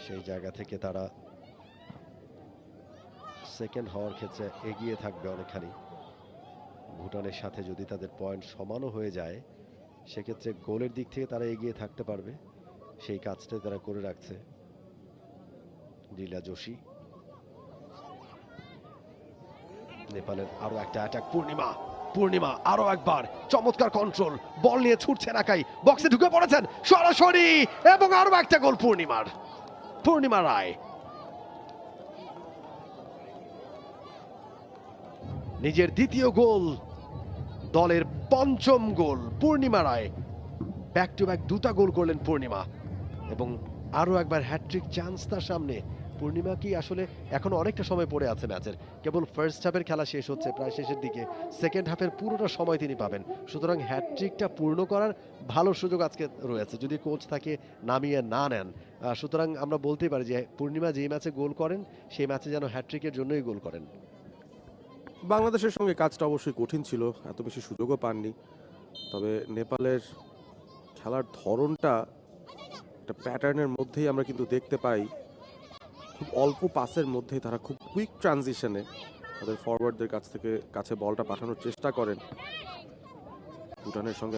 সেই জায়গা থেকে তারা সেকেন্ড হওয়ার ক্ষেত্রে এগিয়ে থাকবে অনেকখানি। ভুটানের সাথে যদি তাদের পয়েন্ট সমানও হয়ে যায় সেক্ষেত্রে গোলের দিক থেকে তারা এগিয়ে থাকতে পারবে, সেই কাজটাই তারা করে রাখছে। লীলা যোশী, নেপালের আরো একটা অ্যাটাক। পূর্ণিমা আরো একবার চমৎকার কন্ট্রোল, বল নিয়ে ছুটছেন একাই, বক্সে ঢুকে পড়েছেন সরাসরি, এবং আরো একটা গোল পূর্ণিমা রায়। নিজের দ্বিতীয় গোল, দলের পঞ্চম গোল পূর্ণিমা রায়। ব্যাক টু ব্যাক দুটা গোল করলেন পূর্ণিমা, এবং আরো একবার হ্যাটট্রিক চান্স তার সামনে। পূর্ণিমা কি আসলে এখন অনেকটা সময় পড়ে আছে ম্যাচের, কেবল ফার্স্ট হাফের খেলা শেষ হচ্ছে, প্রায় শেষের দিকে, সেকেন্ড হাফের পুরোটা সময় তিনি পাবেন। সুতরাং হ্যাটট্রিকটা পূর্ণ করার ভালো সুযোগ আজকে রয়েছে যদি কোচ তাকে নামিয়ে না নেন। সুতরাং আমরা বলতেই পারি যে পূর্ণিমা যেই ম্যাচে গোল করেন সেই ম্যাচে যেন হ্যাটট্রিকের জন্যই গোল করেন। বাংলাদেশের সঙ্গে কাজটা অবশ্যই কঠিন ছিল, এত বেশি সুযোগও পাননি। তবে নেপালের খেলার ধরনটা একটা প্যাটার্নের মধ্যেই আমরা কিন্তু দেখতে পাই, খুব অল্প পাসের মধ্যেই তারা খুব কুইক ট্রানজিশনে তাদের ফরওয়ার্ডদের কাছে বলটা পাঠানোর চেষ্টা করেন। ভুটানের সঙ্গে